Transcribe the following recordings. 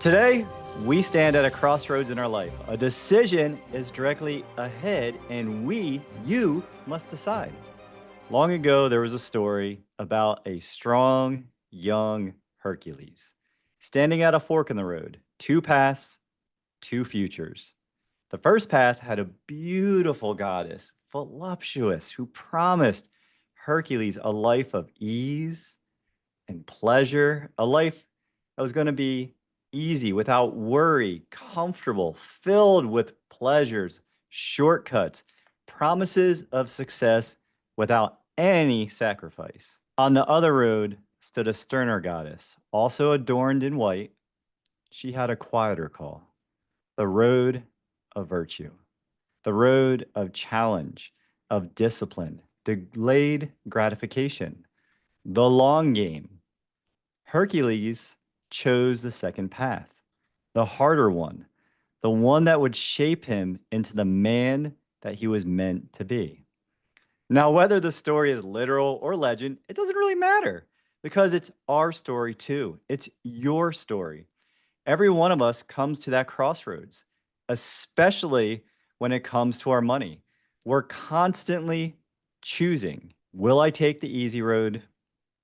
Today, we stand at a crossroads in our life. A decision is directly ahead, and you must decide. Long ago, there was a story about a strong, young Hercules standing at a fork in the road, two paths, two futures. The first path had a beautiful goddess, voluptuous, who promised Hercules a life of ease and pleasure, a life that was going to be easy, without worry, comfortable, filled with pleasures, shortcuts, promises of success without any sacrifice. On the other road stood a sterner goddess, also adorned in white. She had a quieter call: the road of virtue, the road of challenge, of discipline, delayed gratification, the long game. Hercules chose the second path, the harder one, the one that would shape him into the man that he was meant to be. Now, whether the story is literal or legend, it doesn't really matter, because it's our story too. It's your story. Every one of us comes to that crossroads, especially when it comes to our money. We're constantly choosing. Will I take the easy road,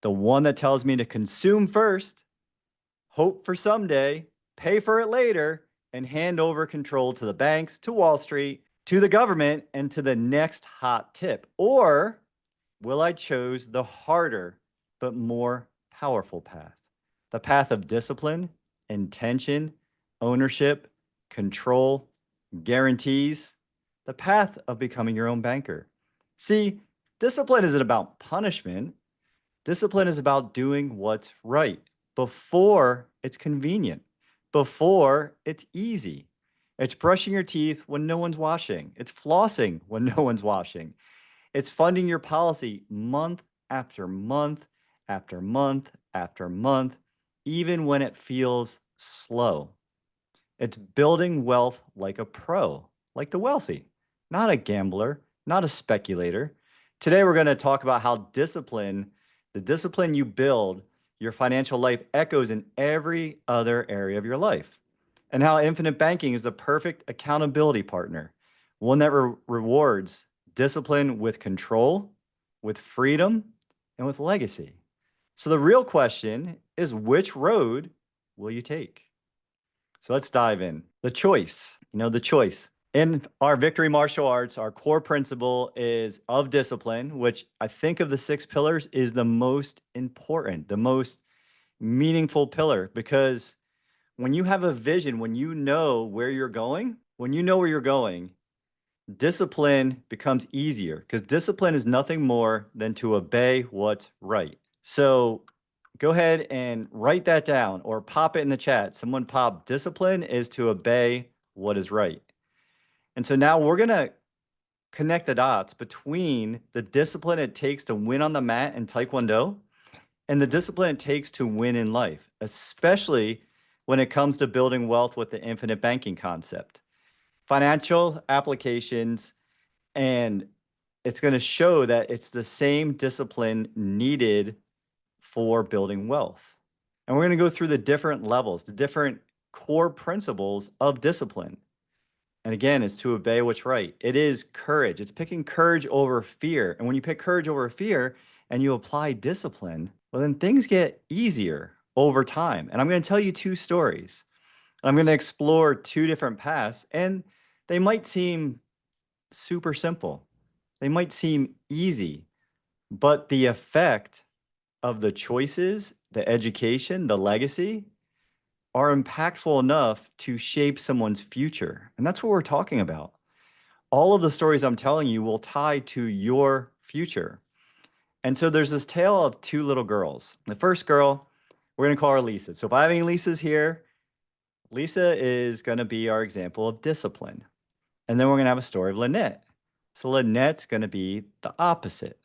the one that tells me to consume first, hope for someday, pay for it later, and hand over control to the banks, to Wall Street, to the government, and to the next hot tip? Or will I choose the harder but more powerful path, the path of discipline, intention, ownership, control, guarantees, the path of becoming your own banker? See, discipline isn't about punishment. Discipline is about doing what's right before it's convenient, before it's easy. It's brushing your teeth when no one's watching. It's flossing when no one's watching. It's funding your policy month after month after month after month, even when it feels slow. It's building wealth like a pro, like the wealthy, not a gambler, not a speculator. Today, we're going to talk about how the discipline you build your financial life, echoes in every other area of your life, and how infinite banking is the perfect accountability partner, one that rewards discipline with control, with freedom, and with legacy. So the real question is, which road will you take? So let's dive in. The choice. In our victory martial arts, our core principle is of discipline, which I think of the 6 pillars is the most important, the most meaningful pillar, because when you have a vision, when you know where you're going, discipline becomes easier, because discipline is nothing more than to obey what's right. So go ahead and write that down or pop it in the chat. Someone pop, discipline is to obey what is right. And so now we're going to connect the dots between the discipline it takes to win on the mat in Taekwondo and the discipline it takes to win in life, especially when it comes to building wealth with the infinite banking concept. Financial applications, and it's going to show that it's the same discipline needed for building wealth. And we're going to go through the different levels, the different core principles of discipline. And again, it's to obey what's right. It is courage. It's picking courage over fear. And when you pick courage over fear and you apply discipline, well, then things get easier over time. And I'm going to tell you 2 stories. I'm going to explore 2 different paths, and they might seem super simple. They might seem easy, but the effect of the choices, the education, the legacy are impactful enough to shape someone's future. And that's what we're talking about. All of the stories I'm telling you will tie to your future. And so there's this tale of 2 little girls. The first girl, we're going to call her Lisa. So if I have any Lisas here, Lisa is going to be our example of discipline. And then we're going to have a story of Lynette. So Lynette's going to be the opposite.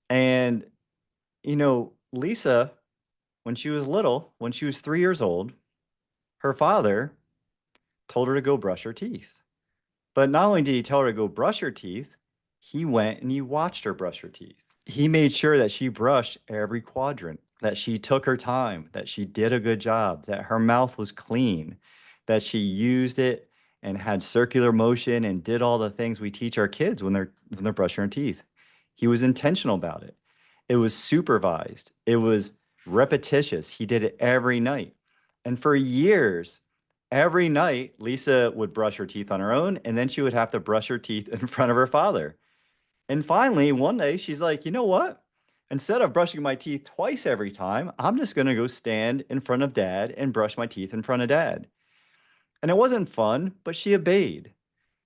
And, Lisa, when she was little, when she was 3 years old, her father told her to go brush her teeth. But not only did he tell her to go brush her teeth, he went and he watched her brush her teeth. He made sure that she brushed every quadrant. that she took her time, that she did a good job, that her mouth was clean, that she used it and had circular motion and did all the things we teach our kids when they're brushing their teeth. He was intentional about it. It was supervised. It was repetitious. He did it every night. And for years, every night, Lisa would brush her teeth on her own, and then she would have to brush her teeth in front of her father. And finally, one day, she's like, you know what? Instead of brushing my teeth twice every time, I'm just going to go stand in front of dad and brush my teeth in front of dad. And it wasn't fun, but she obeyed.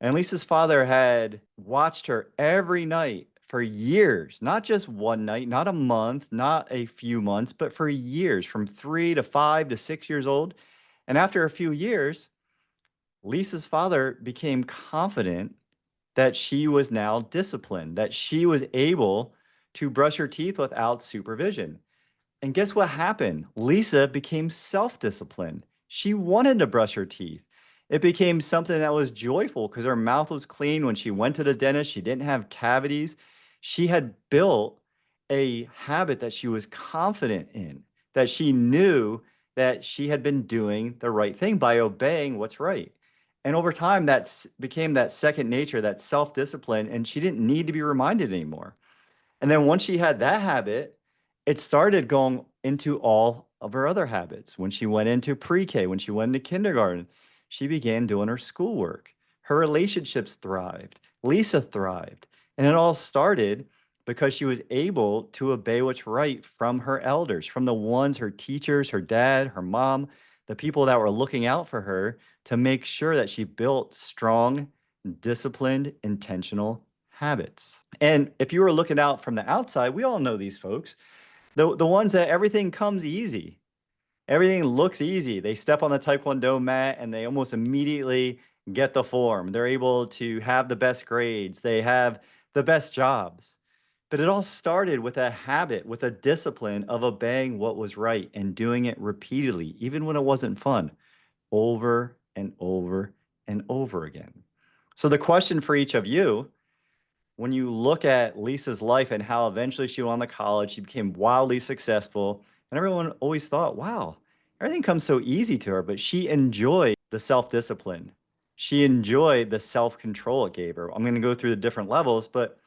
And Lisa's father had watched her every night for years, not just one night, not a month, not a few months, but for years, from 3 to 5 to 6 years old. And after a few years, Lisa's father became confident that she was now disciplined, that she was able to brush her teeth without supervision. And guess what happened? Lisa became self disciplined. She wanted to brush her teeth. It became something that was joyful because her mouth was clean. When she went to the dentist, she didn't have cavities. She had built a habit that she was confident in, that she knew that she had been doing the right thing by obeying what's right. And over time, that became that second nature, that self discipline, and she didn't need to be reminded anymore. And then once she had that habit, it started going into all of her other habits. When she went into pre-K, when she went into kindergarten, she began doing her schoolwork. Her relationships thrived. Lisa thrived. And it all started because she was able to obey what's right from her elders, from the ones, her teachers, her dad, her mom, the people that were looking out for her to make sure that she built strong, disciplined, intentional habits. And if you were looking out from the outside, we all know these folks, the ones that everything comes easy. Everything looks easy. They step on the Taekwondo mat and they almost immediately get the form. They're able to have the best grades. They have the best jobs. But it all started with a habit, with a discipline of obeying what was right and doing it repeatedly, even when it wasn't fun, over and over and over again. So the question for each of you, when you look at Lisa's life and how eventually she went on to college, she became wildly successful, and everyone always thought, wow, everything comes so easy to her, but she enjoyed the self-discipline. She enjoyed the self-control it gave her. I'm going to go through the different levels, but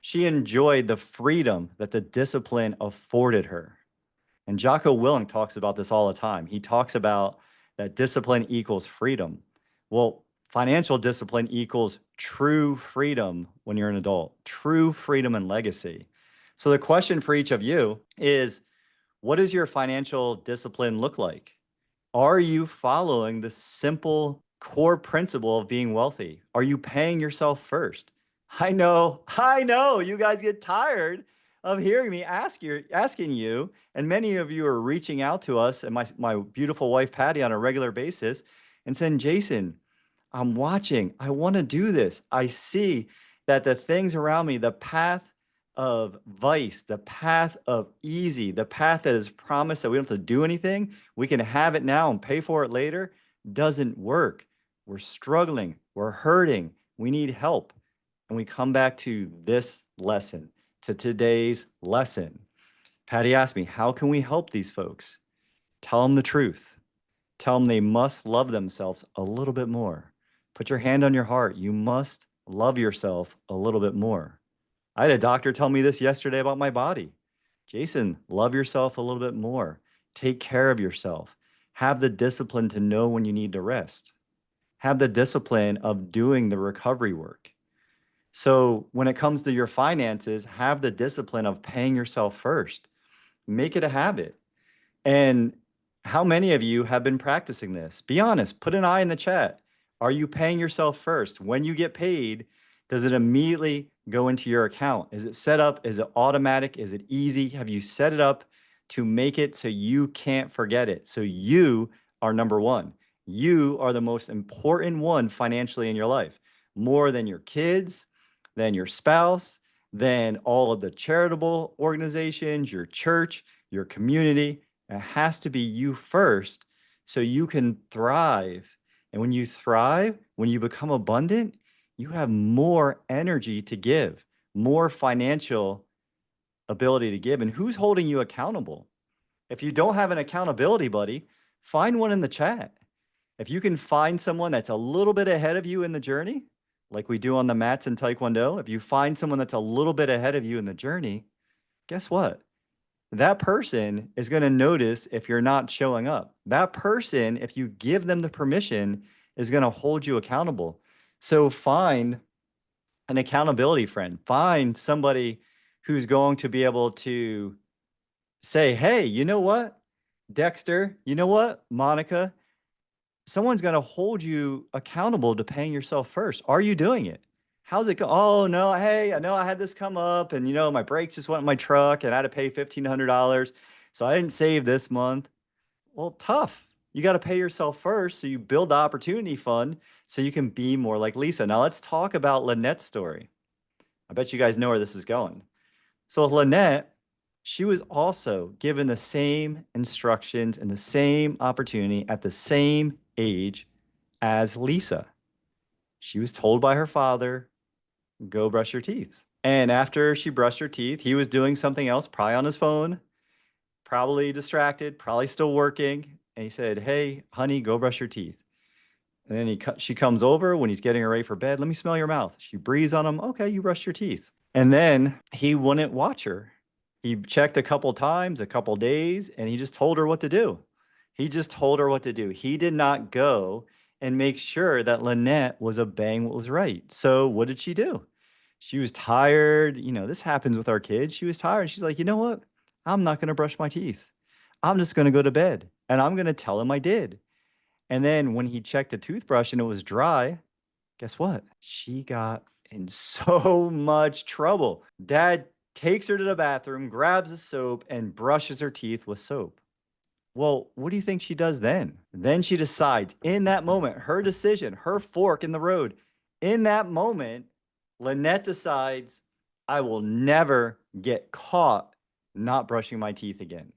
she enjoyed the freedom that the discipline afforded her. And Jocko Willink talks about this all the time. He talks about that discipline equals freedom. Well, financial discipline equals true freedom when you're an adult, true freedom and legacy. So the question for each of you is, what does your financial discipline look like? Are you following the simple core principle of being wealthy? Are you paying yourself first? I know, you guys get tired of hearing me asking you, and many of you are reaching out to us and my beautiful wife Patty on a regular basis and saying, Jason, I'm watching. I want to do this. I see that the things around me, the path of vice, the path of easy, the path that is promised that we don't have to do anything, we can have it now and pay for it later, doesn't work. We're struggling. We're hurting. We need help. And we come back to this lesson, to today's lesson. Patty asked me, how can we help these folks? Tell them the truth. Tell them they must love themselves a little bit more. Put your hand on your heart. You must love yourself a little bit more. I had a doctor tell me this yesterday about my body. Jason, love yourself a little bit more. Take care of yourself. Have the discipline to know when you need to rest. Have the discipline of doing the recovery work. So when it comes to your finances, have the discipline of paying yourself first. Make it a habit. And how many of you have been practicing this? Be honest, put an I in the chat. Are you paying yourself first? When you get paid, does it immediately go into your account? Is it set up? Is it automatic? Is it easy? Have you set it up to make it so you can't forget it? So you are number one. You are the most important one financially in your life, more than your kids, than your spouse, than all of the charitable organizations, your church, your community. It has to be you first so you can thrive. And when you thrive, when you become abundant, you have more energy to give, more financial ability to give. And who's holding you accountable? If you don't have an accountability buddy, find one in the chat. If you can find someone that's a little bit ahead of you in the journey, like we do on the mats in Taekwondo, if you find someone that's a little bit ahead of you in the journey, guess what? That person is going to notice if you're not showing up. That person, if you give them the permission, is going to hold you accountable. So find an accountability friend. Find somebody who's going to be able to say, hey, you know what, Dexter, you know what, Monica, someone's going to hold you accountable to paying yourself first. Are you doing it? How's it go? Oh, no. Hey, I know I had this come up and, my brakes just went in my truck and I had to pay $1,500. So I didn't save this month. Well, tough. You got to pay yourself first. So you build the opportunity fund so you can be more like Lisa. Now let's talk about Lynette's story. I bet you guys know where this is going. So Lynette, she was also given the same instructions and the same opportunity at the same age as Lisa. She was told by her father, go brush your teeth. And after she brushed her teeth, he was doing something else, probably on his phone, probably distracted, probably still working. And he said, hey, honey, go brush your teeth. And then she comes over when he's getting her ready for bed. Let me smell your mouth. She breathes on him. Okay, you brushed your teeth. And then he wouldn't watch her. He checked a couple times, a couple days, and he just told her what to do. He just told her what to do. He did not go and make sure that Lynette was obeying what was right. So what did she do? She was tired. This happens with our kids. She was tired. She's like, you know what? I'm not going to brush my teeth. I'm just going to go to bed and I'm going to tell him I did. And then when he checked the toothbrush and it was dry, guess what? She got in so much trouble. Dad takes her to the bathroom, grabs the soap, and brushes her teeth with soap. Well, what do you think she does then? Then she decides in that moment, her decision, her fork in the road, in that moment, Lynette decides, I will never get caught not brushing my teeth again.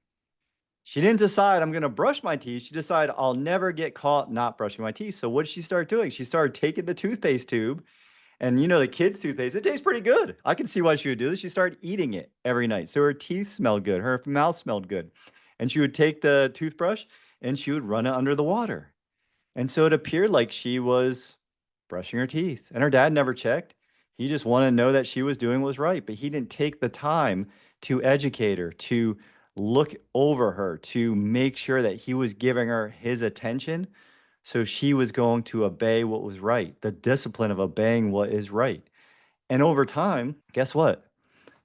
She didn't decide I'm going to brush my teeth. She decided I'll never get caught not brushing my teeth. So what did she start doing? She started taking the toothpaste tube and the kids' toothpaste, it tastes pretty good. I can see why she would do this. She started eating it every night. So her teeth smelled good. Her mouth smelled good. And she would take the toothbrush and she would run it under the water. And so it appeared like she was brushing her teeth. And her dad never checked. He just wanted to know that she was doing what was right. But he didn't take the time to educate her, to look over her, to make sure that he was giving her his attention. So she was going to obey what was right, the discipline of obeying what is right. And over time, guess what?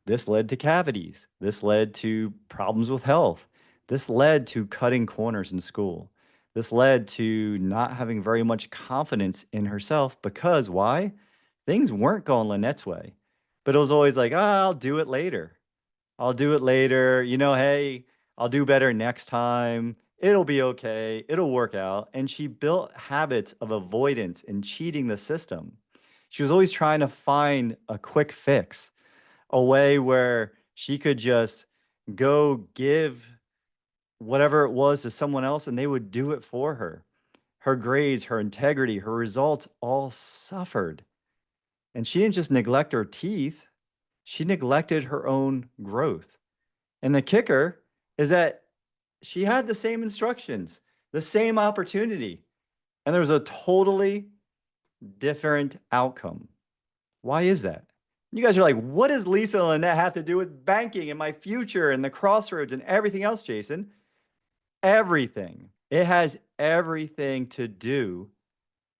This led to cavities. This led to problems with health. This led to cutting corners in school. This led to not having very much confidence in herself because why? Things weren't going Lynette's way. But it was always like, I'll do it later. I'll do it later. Hey, I'll do better next time. It'll be okay. It'll work out. And she built habits of avoidance and cheating the system. She was always trying to find a quick fix, a way where she could just go give whatever it was to someone else and they would do it for her. Her grades, her integrity, her results all suffered. And she didn't just neglect her teeth, she neglected her own growth. And the kicker is that she had the same instructions, the same opportunity, and there was a totally different outcome. Why is that? You guys are like, what does Lisa and Lynette have to do with banking and my future and the crossroads and everything else, Jason? Everything. It has everything to do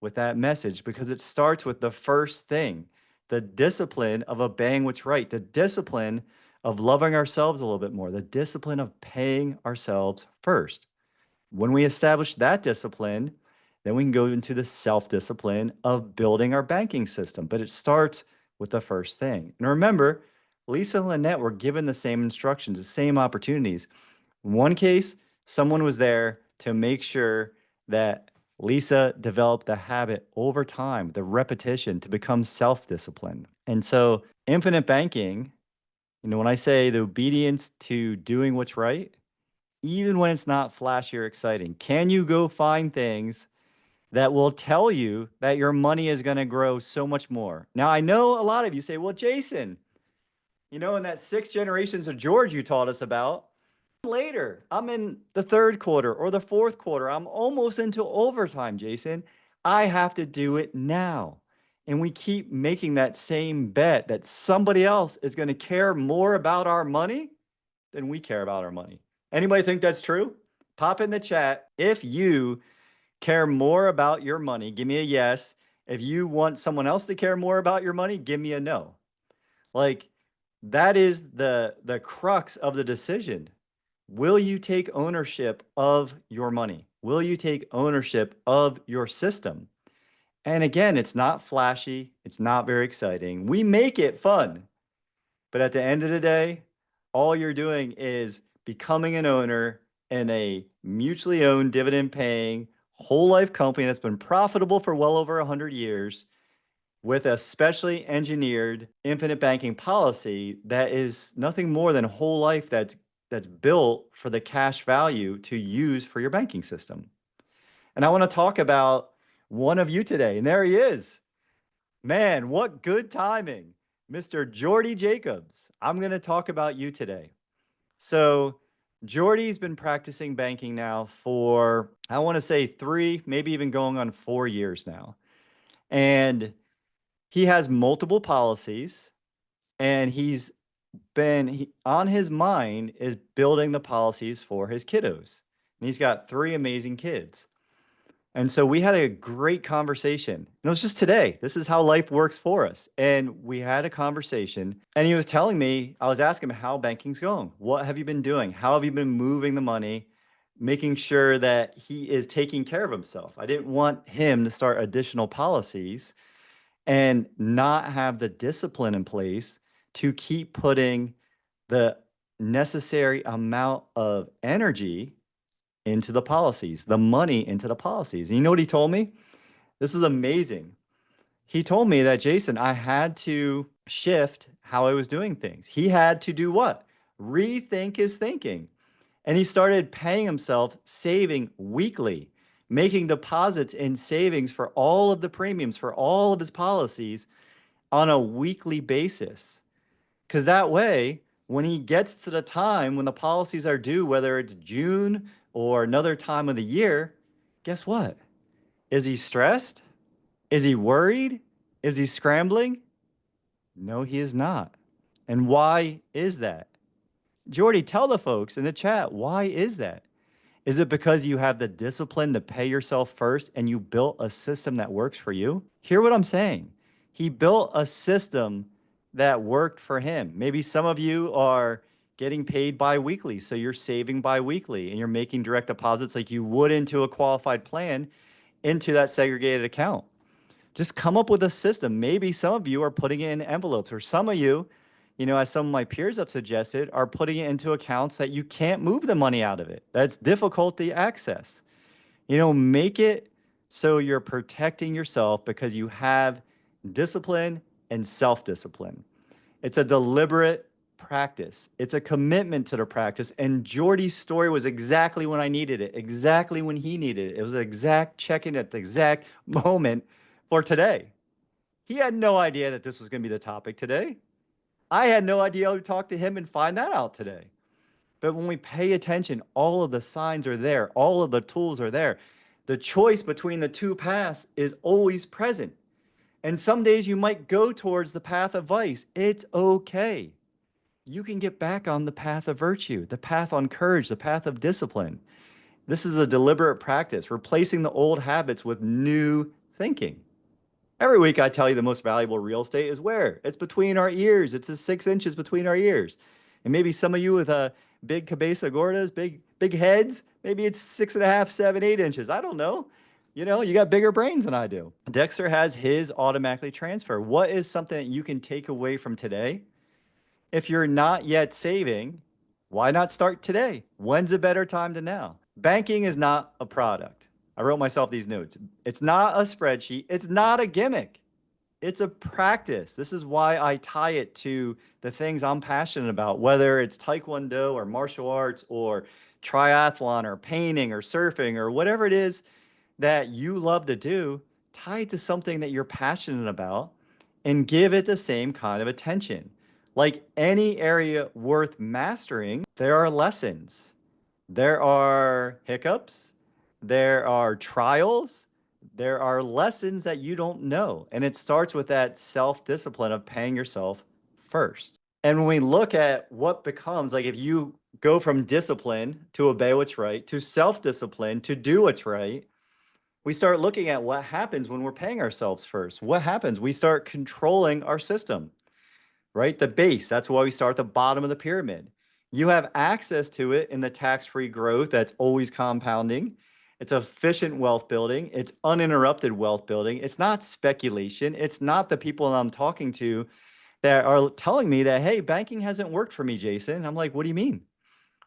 with that message because it starts with the first thing, the discipline of obeying what's right, the discipline of loving ourselves a little bit more, the discipline of paying ourselves first. When we establish that discipline, then we can go into the self-discipline of building our banking system. But it starts with the first thing. And remember, Lisa and Lynette were given the same instructions, the same opportunities. In one case, someone was there to make sure that Lisa developed the habit over time, the repetition to become self-disciplined. And so infinite banking, when I say the obedience to doing what's right, even when it's not flashy or exciting, can you go find things that will tell you that your money is going to grow so much more? Now, I know a lot of you say, well, Jason, in that 6 generations of George you taught us about, later. I'm in the third quarter or the fourth quarter. I'm almost into overtime, Jason. I have to do it now. And we keep making that same bet that somebody else is going to care more about our money than we care about our money. Anybody think that's true? Pop in the chat if you care more about your money. Give me a yes. If you want someone else to care more about your money, give me a no. Like, that is the crux of the decision. Will you take ownership of your money? Will you take ownership of your system? And again, it's not flashy. It's not very exciting. We make it fun. But at the end of the day, all you're doing is becoming an owner in a mutually owned, dividend paying, whole life company that's been profitable for well over 100 years with a specially engineered infinite banking policy that is nothing more than whole life that's built for the cash value to use for your banking system. And I want to talk about one of you today. And there he is. Man, what good timing. Mr. Jordy Jacobs. I'm going to talk about you today. So, Jordy's been practicing banking now for, I want to say 3, maybe even going on 4 years now. And he has multiple policies, and on his mind is building the policies for his kiddos. And he's got 3 amazing kids. And so we had a great conversation. And it was just today. This is how life works for us. And we had a conversation, and he was telling me, I was asking him how banking's going. What have you been doing? How have you been moving the money, making sure that he is taking care of himself? I didn't want him to start additional policies and not have the discipline in place to keep putting the necessary amount of energy into the policies, the money into the policies. And you know what he told me? This is amazing. He told me that, Jason, I had to shift how I was doing things. He had to do what? Rethink his thinking. And he started paying himself, saving weekly, making deposits in savings for all of the premiums for all of his policies on a weekly basis. Because that way, when he gets to the time when the policies are due, whether it's June or another time of the year, guess what? Is he stressed? Is he worried? Is he scrambling? No, he is not. And why is that? Jordy, tell the folks in the chat, why is that? Is it because you have the discipline to pay yourself first and you built a system that works for you? Hear what I'm saying. He built a system that worked for him. Maybe some of you are getting paid bi-weekly, so you're saving bi-weekly and you're making direct deposits like you would into a qualified plan into that segregated account. Just come up with a system. Maybe some of you are putting it in envelopes, or some of you, as some of my peers have suggested, are putting it into accounts that you can't move the money out of it. That's difficult to access. Make it so you're protecting yourself because you have discipline and self-discipline. It's a deliberate practice. It's a commitment to the practice. And Jordy's story was exactly when I needed it, exactly when he needed it. It was an exact check-in at the exact moment for today. He had no idea that this was going to be the topic today. I had no idea I would talk to him and find that out today. But when we pay attention, all of the signs are there. All of the tools are there. The choice between the two paths is always present. And some days you might go towards the path of vice. It's okay. You can get back on the path of virtue, the path on courage, the path of discipline. This is a deliberate practice, replacing the old habits with new thinking. Every week I tell you the most valuable real estate is where? It's between our ears. It's the 6 inches between our ears. And maybe some of you with big cabeza gordas, big heads, maybe it's 6.5, 7, 8 inches. I don't know. You got bigger brains than I do. Dexter has his automatically transfer. What is something that you can take away from today? If you're not yet saving, why not start today? When's a better time than now? Banking is not a product. I wrote myself these notes. It's not a spreadsheet. It's not a gimmick. It's a practice. This is why I tie it to the things I'm passionate about, whether it's Taekwondo or martial arts or triathlon or painting or surfing or whatever it is that you love to do. Tie it to something that you're passionate about and give it the same kind of attention. Like any area worth mastering, there are lessons. There are hiccups, there are trials, there are lessons that you don't know. And it starts with that self discipline of paying yourself first. And when we look at what becomes, like if you go from discipline to obey what's right to self discipline to do what's right, we start looking at what happens when we're paying ourselves first. What happens? We start controlling our system, right? The base, that's why we start at the bottom of the pyramid. You have access to it in the tax-free growth that's always compounding. It's efficient wealth building. It's uninterrupted wealth building. It's not speculation. It's not the people I'm talking to that are telling me that, hey, banking hasn't worked for me, Jason. I'm like, what do you mean?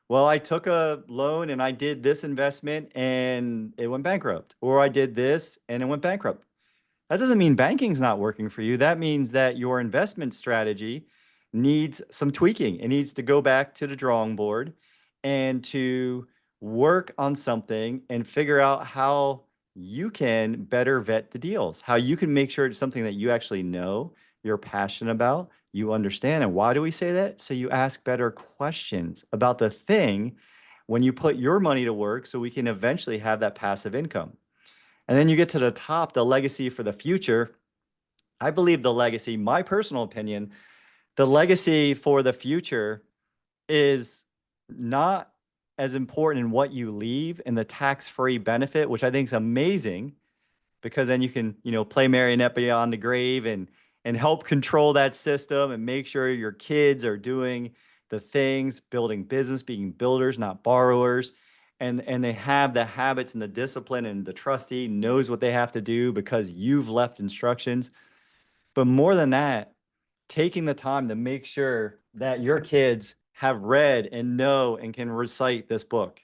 Well, I took a loan and I did this investment and it went bankrupt, or I did this and it went bankrupt. That doesn't mean banking's not working for you. That means that your investment strategy needs some tweaking. It needs to go back to the drawing board and to work on something and figure out how you can better vet the deals, how you can make sure it's something that you actually know, you're passionate about, you understand. And why do we say that? So you ask better questions about the thing when you put your money to work so we can eventually have that passive income. And then you get to the top, the legacy for the future. I believe the legacy, my personal opinion, the legacy for the future is not as important in what you leave and the tax-free benefit, which I think is amazing because then you can, play marionette beyond the grave and help control that system and make sure your kids are doing the things, building business, being builders, not borrowers. And they have the habits and the discipline, and the trustee knows what they have to do because you've left instructions. But more than that, taking the time to make sure that your kids have read and know and can recite this book.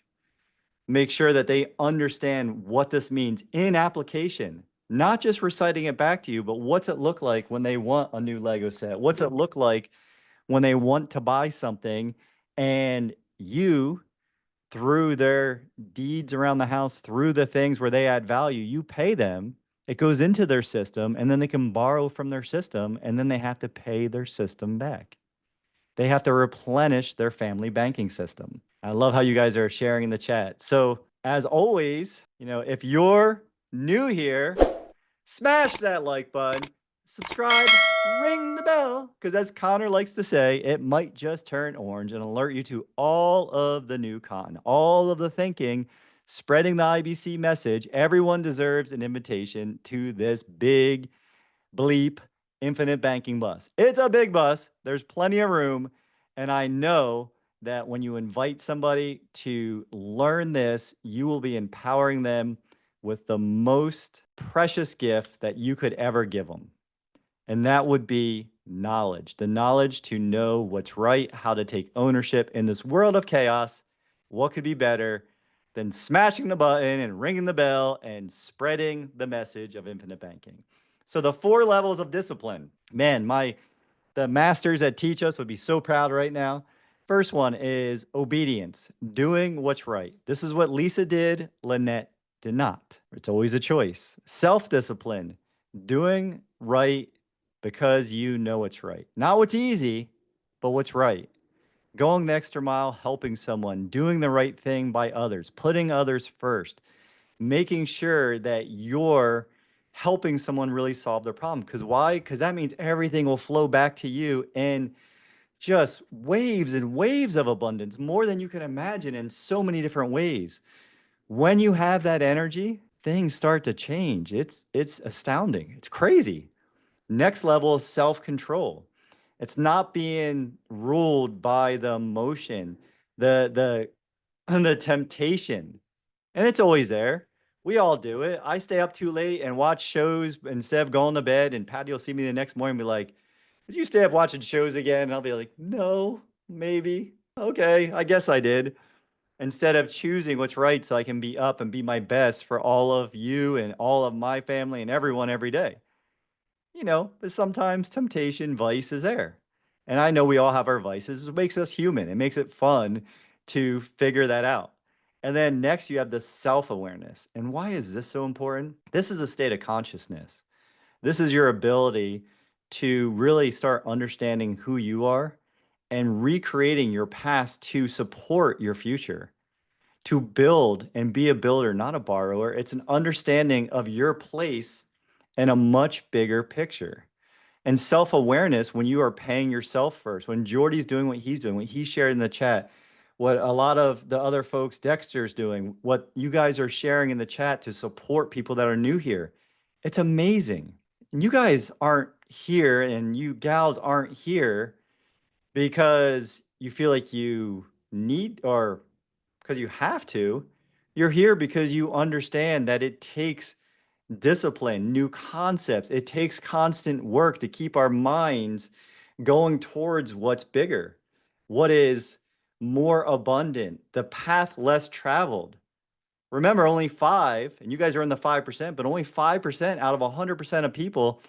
Make sure that they understand what this means in application, not just reciting it back to you, but what's it look like when they want a new Lego set? What's it look like when they want to buy something and you, through their deeds around the house, through the things where they add value, you pay them. It goes into their system and then they can borrow from their system and then they have to pay their system back. They have to replenish their family banking system. I love how you guys are sharing in the chat. So, as always, if you're new here, smash that like button, subscribe, ring the bell, because as Connor likes to say, it might just turn orange and alert you to all of the new content, all of the thinking, spreading the IBC message. Everyone deserves an invitation to this big bleep infinite banking bus. It's a big bus. There's plenty of room. And I know that when you invite somebody to learn this, you will be empowering them with the most precious gift that you could ever give them. And that would be knowledge, the knowledge to know what's right, how to take ownership in this world of chaos. What could be better than smashing the button and ringing the bell and spreading the message of infinite banking? So the 4 levels of discipline, man, the masters that teach us would be so proud right now. First one is obedience, doing what's right. This is what Lisa did, Lynette did not. It's always a choice. Self-discipline, doing right because you know it's right. Not what's easy, but what's right. Going the extra mile, helping someone, doing the right thing by others, putting others first, making sure that you're helping someone really solve their problem. Because why? Because that means everything will flow back to you in just waves and waves of abundance, more than you can imagine in so many different ways. When you have that energy, things start to change. It's astounding. It's crazy. Next level is self-control. It's not being ruled by the emotion, the the temptation. And it's always there. We all do it. I stay up too late and watch shows instead of going to bed, and Patty will see me the next morning and be like, "Did you stay up watching shows again?" And I'll be like, "No, maybe. Okay, I guess I did." Instead of choosing what's right so I can be up and be my best for all of you and all of my family and everyone every day. But sometimes temptation, vice is there. And I know we all have our vices. It makes us human. It makes it fun to figure that out. And then next, you have the self awareness. And why is this so important? This is a state of consciousness. This is your ability to really start understanding who you are and recreating your past to support your future. to build and be a builder, not a borrower. It's an understanding of your place in a much bigger picture. And self-awareness, when you are paying yourself first, when Jordy's doing what he's doing, what he shared in the chat, what a lot of the other folks, Dexter's doing, what you guys are sharing in the chat to support people that are new here, it's amazing. And you guys aren't here and you gals aren't here because you feel like you need or because you have to. You're here because you understand that it takes discipline, new concepts. It takes constant work to keep our minds going towards what's bigger, what is more abundant, the path less traveled. Remember, only five, and you guys are in the 5%, but only 5% out of 100% of people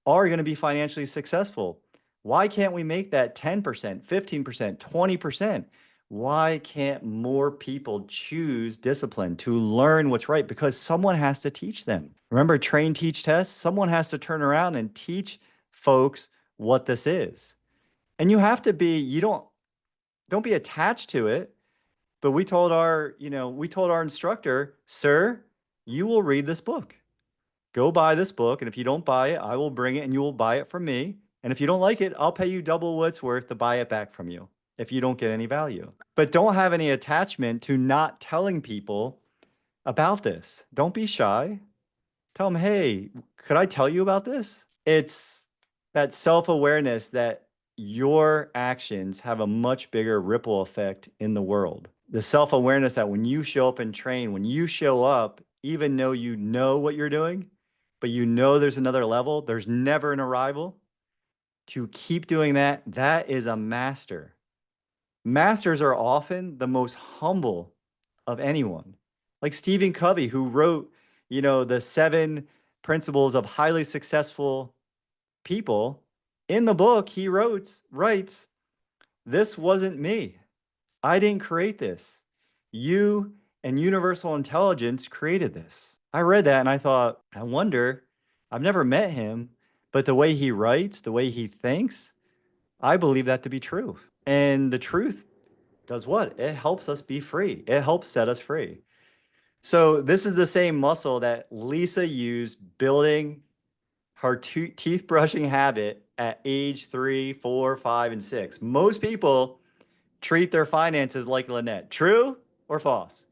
are going to be financially successful. Why can't we make that 10%, 15%, 20%? Why can't more people choose discipline to learn what's right? Because someone has to teach them. Remember, train, teach, test? Someone has to turn around and teach folks what this is. And you have to be, you don't be attached to it. But we told our instructor, sir, you will read this book. Go buy this book. And if you don't buy it, I will bring it and you will buy it from me. And if you don't like it, I'll pay you double what it's worth to buy it back from you if you don't get any value. But don't have any attachment to not telling people about this. Don't be shy. Tell them, hey, could I tell you about this? It's that self-awareness that your actions have a much bigger ripple effect in the world. The self-awareness that when you show up and train, when you show up, even though you know what you're doing, but you know there's another level, there's never an arrival, to keep doing that, that is a master. Masters are often the most humble of anyone. Like Stephen Covey, who wrote, the 7 principles of highly successful people. In the book, he writes, this wasn't me. I didn't create this. You and universal intelligence created this. I read that and I thought, I wonder, I've never met him, but the way he writes, the way he thinks, I believe that to be true. And the truth does what? It helps us be free. It helps set us free. So this is the same muscle that Lisa used building her teeth brushing habit at age 3, 4, 5, and 6. Most people treat their finances like Lynette. True or false?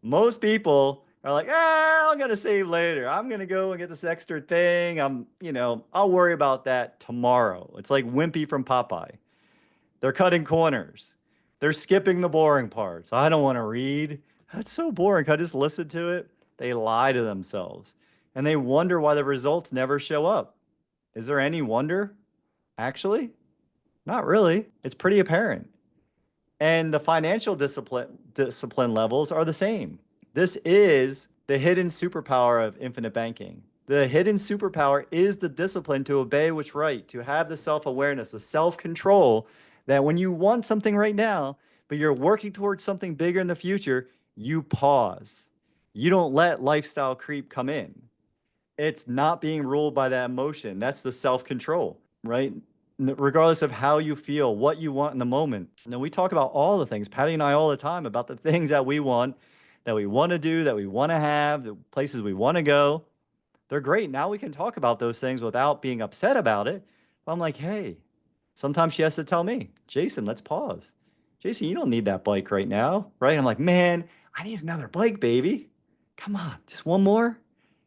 Most people are like, I'm going to save later. I'm going to go and get this extra thing. I'll worry about that tomorrow. It's like Wimpy from Popeye. They're cutting corners. They're skipping the boring parts. I don't want to read. That's so boring. Can I just listen to it? They lie to themselves. And they wonder why the results never show up. Is there any wonder? Actually, not really. It's pretty apparent. And the financial discipline levels are the same. This is the hidden superpower of infinite banking. The hidden superpower is the discipline to obey what's right, to have the self-awareness, the self-control that when you want something right now, but you're working towards something bigger in the future, you pause. You don't let lifestyle creep come in. It's not being ruled by that emotion. That's the self-control, right? Regardless of how you feel, what you want in the moment. And we talk about all the things, Patty and I all the time, about the things that we want to do, that we want to have, the places we want to go. They're great. Now we can talk about those things without being upset about it. But I'm like, hey, sometimes she has to tell me, Jason, let's pause. Jason, you don't need that bike right now, right? I'm like, man, I need another bike, baby. Come on, just one more.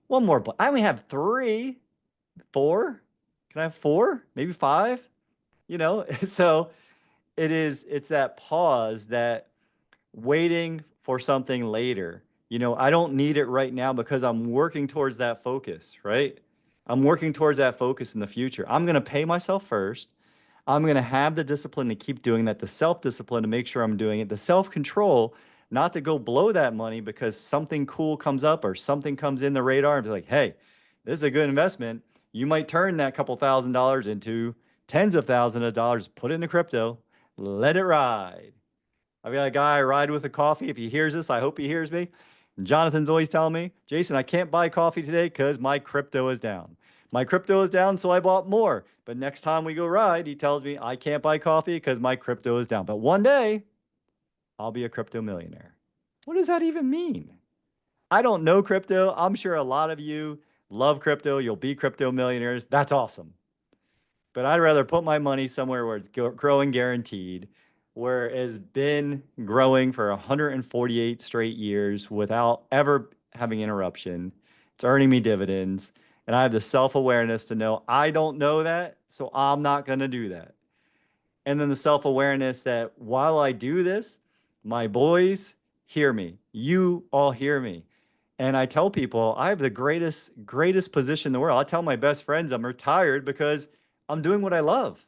One more. I only have 3, 4. Can I have 4? Maybe 5? So it's that pause, that waiting for something later. I don't need it right now because I'm working towards that focus, right? I'm working towards that focus in the future. I'm going to pay myself first. I'm going to have the discipline to keep doing that, the self-discipline to make sure I'm doing it, the self-control not to go blow that money because something cool comes up or something comes in the radar and be like, hey, this is a good investment. You might turn that couple $1,000s into tens of thousands of dollars, put it into crypto, let it ride. I've got a guy I ride with a coffee. If he hears this, I hope he hears me. And Jonathan's always telling me, Jason, I can't buy coffee today because my crypto is down. My crypto is down, so I bought more. But next time we go ride, he tells me I can't buy coffee because my crypto is down. But one day, I'll be a crypto millionaire. What does that even mean? I don't know crypto. I'm sure a lot of you love crypto. You'll be crypto millionaires. That's awesome. But I'd rather put my money somewhere where it's growing guaranteed, where it has been growing for 148 straight years without ever having interruption. It's earning me dividends. And I have the self awareness to know I don't know that. So I'm not going to do that. And then the self awareness that while I do this, my boys hear me. You all hear me. And I tell people I have the greatest position in the world. I tell my best friends I'm retired because I'm doing what I love.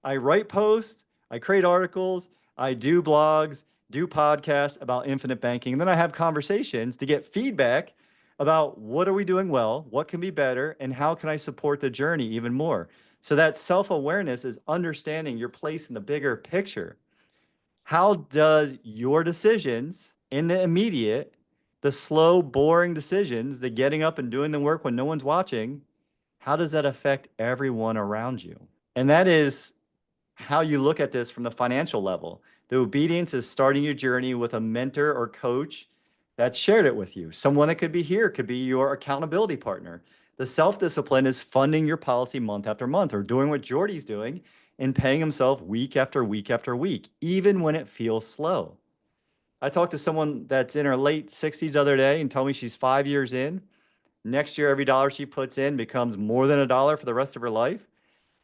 I write posts, I create articles, I do blogs, do podcasts about infinite banking. And then I have conversations to get feedback about what are we doing well, what can be better, and how can I support the journey even more. So that self-awareness is understanding your place in the bigger picture. How does your decisions in the immediate, the slow, boring decisions, the getting up and doing the work when no one's watching, how does that affect everyone around you? And that is how you look at this from the financial level. The obedience is starting your journey with a mentor or coach that shared it with you. Someone that could be here, could be your accountability partner. The self-discipline is funding your policy month after month, or doing what Jordy's doing and paying himself week after week after week, even when it feels slow. I talked to someone that's in her late 60s the other day and told me she's 5 years in. Next year, every dollar she puts in becomes more than a dollar for the rest of her life.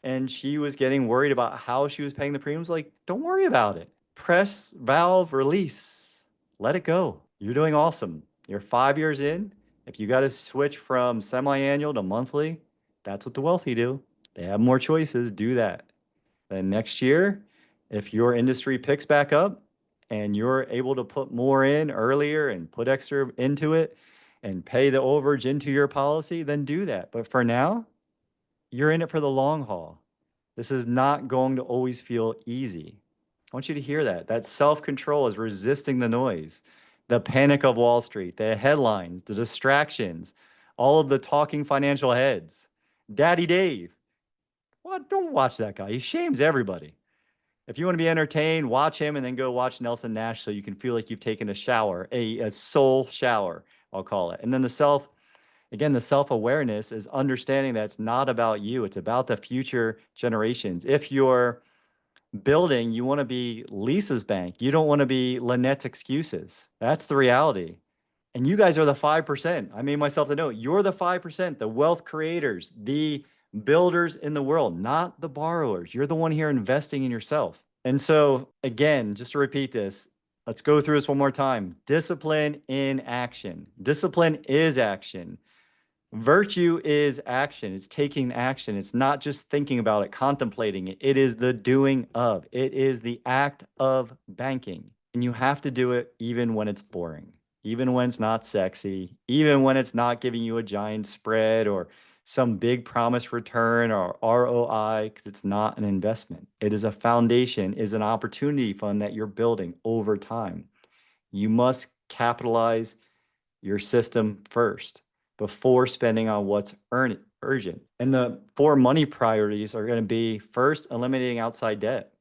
And she was getting worried about how she was paying the premiums. Like, don't worry about it. Press valve release. Let it go. You're doing awesome. You're 5 years in. If you got to switch from semi-annual to monthly, that's what the wealthy do. They have more choices. Do that. Then next year, if your industry picks back up and you're able to put more in earlier and put extra into it and pay the overage into your policy, then do that. But for now, you're in it for the long haul. This is not going to always feel easy. I want you to hear that. That self-control is resisting the noise, the panic of Wall Street, the headlines, the distractions, all of the talking financial heads. Daddy Dave. What? Don't watch that guy. He shames everybody. If you want to be entertained, watch him and then go watch Nelson Nash so you can feel like you've taken a shower, a soul shower, I'll call it. And then the self-awareness is understanding that it's not about you, it's about the future generations. If you're building, you want to be Lisa's bank. You don't want to be Lynette's excuses. That's the reality. And you guys are the 5%. I made myself the note. You're the 5%, the wealth creators, the builders in the world, not the borrowers. You're the one here investing in yourself. And so, again, just to repeat this, let's go through this one more time. Discipline in action. Discipline is action. Virtue is action. It's taking action. It's not just thinking about it, contemplating it. It is the doing of. It is the act of banking. And you have to do it even when it's boring, even when it's not sexy, even when it's not giving you a giant spread or some big promise return or ROI, because it's not an investment. It is a foundation, is an opportunity fund that you're building over time. You must capitalize your system first before spending on what's urgent. And the four money priorities are going to be first, eliminating outside debt,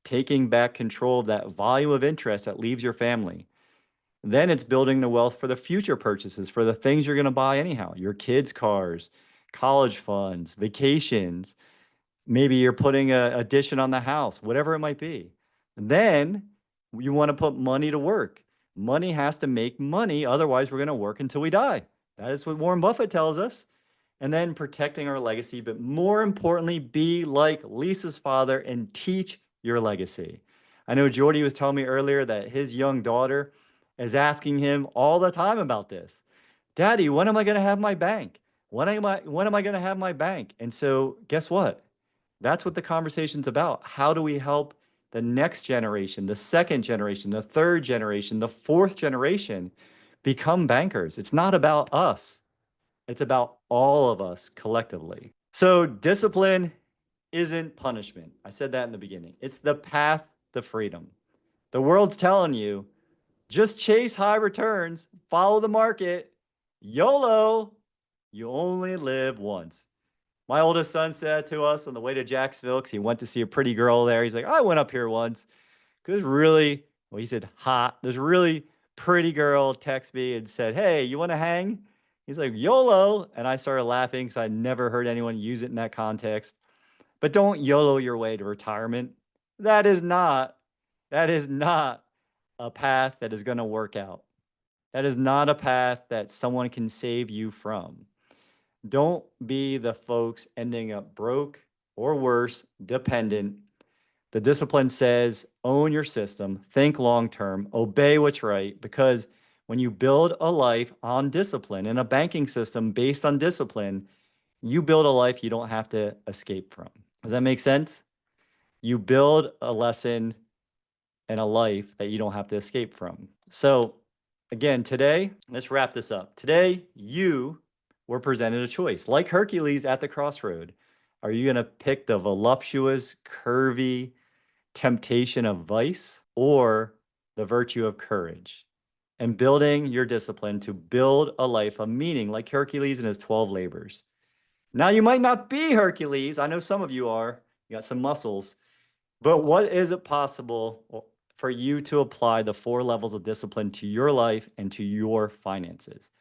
taking back control of that volume of interest that leaves your family. Then it's building the wealth for the future purchases, for the things you're going to buy anyhow, your kids' cars, college funds, vacations. Maybe you're putting an addition on the house, whatever it might be. Then you want to put money to work. Money has to make money. Otherwise, we're going to work until we die. That is what Warren Buffett tells us. And then protecting our legacy, but more importantly, be like Lisa's father and teach your legacy. I know Jordy was telling me earlier that his young daughter is asking him all the time about this. Daddy, when am I going to have my bank? When am I going to have my bank? And so guess what? That's what the conversation's about. How do we help the next generation, the second generation, the third generation, the fourth generation become bankers? It's not about us. It's about all of us collectively. So discipline isn't punishment. I said that in the beginning. It's the path to freedom. The world's telling you, just chase high returns, follow the market, YOLO, you only live once. My oldest son said to us on the way to Jacksonville, because he went to see a pretty girl there. He's like, I went up here once because it's really, well, he said hot. There's really pretty girl texted me and said, "Hey, you want to hang?" He's like, "YOLO." And I started laughing because I never heard anyone use it in that context. But don't YOLO your way to retirement. That is not, that is not a path that is going to work out. That is not a path that someone can save you from. Don't be the folks ending up broke or worse, dependent. The discipline says own your system, think long term, obey what's right, because when you build a life on discipline and a banking system based on discipline, you build a life you don't have to escape from. Does that make sense? You build a lesson and a life that you don't have to escape from. So, again, today, let's wrap this up. Today, you were presented a choice. Like Hercules at the crossroad, are you going to pick the voluptuous, curvy temptation of vice or the virtue of courage? And building your discipline to build a life of meaning like Hercules and his 12 labors. Now, you might not be Hercules. I know some of you are. You got some muscles. But what is it possible for you to apply the 4 levels of discipline to your life and to your finances?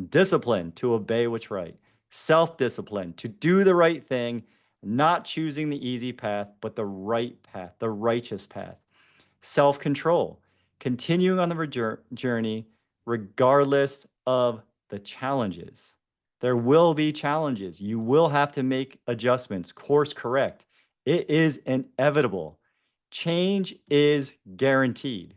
Discipline to obey what's right. Self-discipline to do the right thing, not choosing the easy path, but the right path, the righteous path. Self-control, continuing on the journey regardless of the challenges. There will be challenges. You will have to make adjustments, course correct. It is inevitable. Change is guaranteed.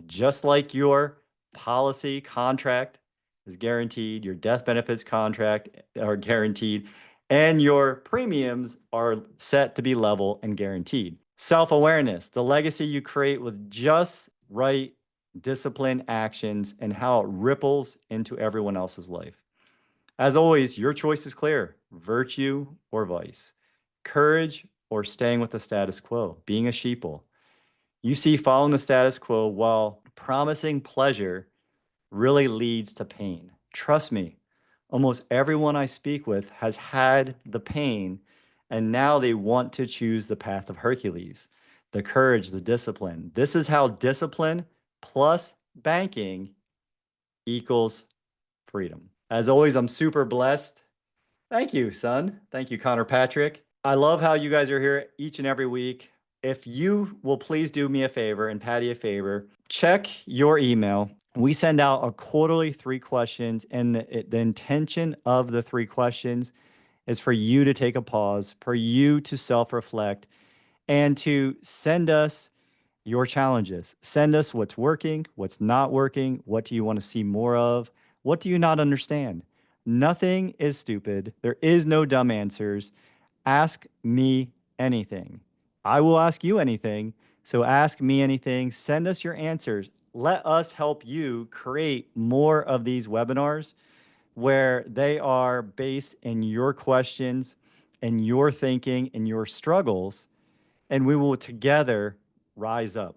Just like your policy contract is guaranteed, your death benefits contract are guaranteed, and your premiums are set to be level and guaranteed. Self-awareness, the legacy you create with just right disciplined actions and how it ripples into everyone else's life. As always, your choice is clear: virtue or vice, courage or staying with the status quo, being a sheeple. You see, following the status quo while promising pleasure really leads to pain. Trust me, almost everyone I speak with has had the pain, and now they want to choose the path of Hercules, the courage, the discipline. This is how discipline plus banking equals freedom. As always, I'm super blessed. Thank you, son. Thank you, Connor Patrick. I love how you guys are here each and every week. If you will please do me a favor and Patty a favor, check your email. We send out a quarterly 3 questions, and the intention of the 3 questions is for you to take a pause, for you to self-reflect, and to send us your challenges. Send us what's working, what's not working, what do you want to see more of, what do you not understand. Nothing is stupid. There is no dumb answers. Ask me anything. I will ask you anything. So ask me anything. Send us your answers. Let us help you create more of these webinars where they are based in your questions and your thinking and your struggles, and we will together rise up.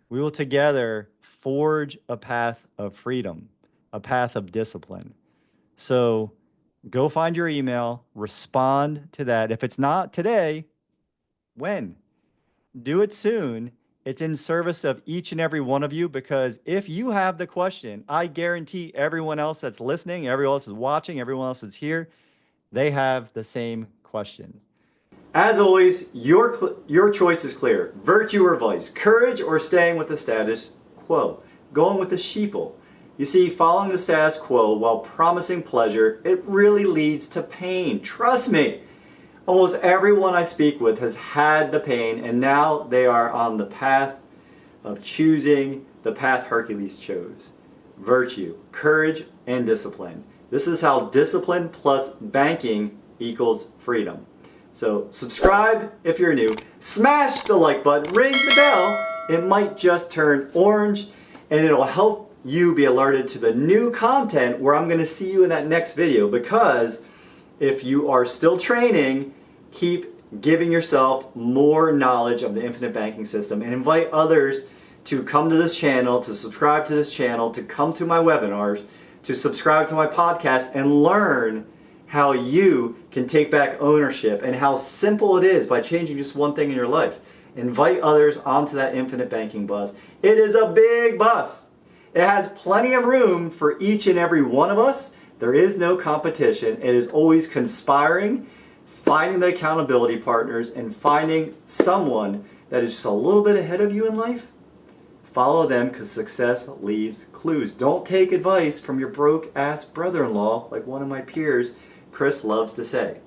We will together forge a path of freedom, a path of discipline. So go find your email, respond to that. If it's not today, when? Do it soon. It's in service of each and every one of you, because if you have the question, I guarantee everyone else that's listening, everyone else is watching, everyone else is here, they have the same question. As always, your choice is clear. Virtue or vice, courage or staying with the status quo, going with the sheeple. You see, following the status quo while promising pleasure, it really leads to pain. Trust me. Almost everyone I speak with has had the pain, and now they are on the path of choosing the path Hercules chose. Virtue, courage, and discipline. This is how discipline plus banking equals freedom. So subscribe if you're new. Smash the like button, ring the bell. It might just turn orange, and it'll help you be alerted to the new content where I'm going to see you in that next video, because if you are still training, keep giving yourself more knowledge of the infinite banking system, and invite others to come to this channel, to subscribe to this channel, to come to my webinars, to subscribe to my podcast, and learn how you can take back ownership and how simple it is by changing just one thing in your life. Invite others onto that infinite banking bus. It is a big bus. It has plenty of room for each and every one of us. There is no competition. It is always conspiring, finding the accountability partners, and finding someone that is just a little bit ahead of you in life. Follow them, because success leaves clues. Don't take advice from your broke-ass brother-in-law, like one of my peers, Chris, loves to say.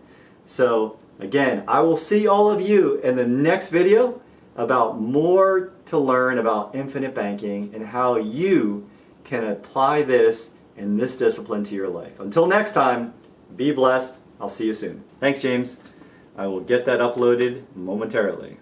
So, again, I will see all of you in the next video about more to learn about infinite banking and how you can apply this and this discipline to your life. Until next time, be blessed. I'll see you soon. Thanks, James. I will get that uploaded momentarily.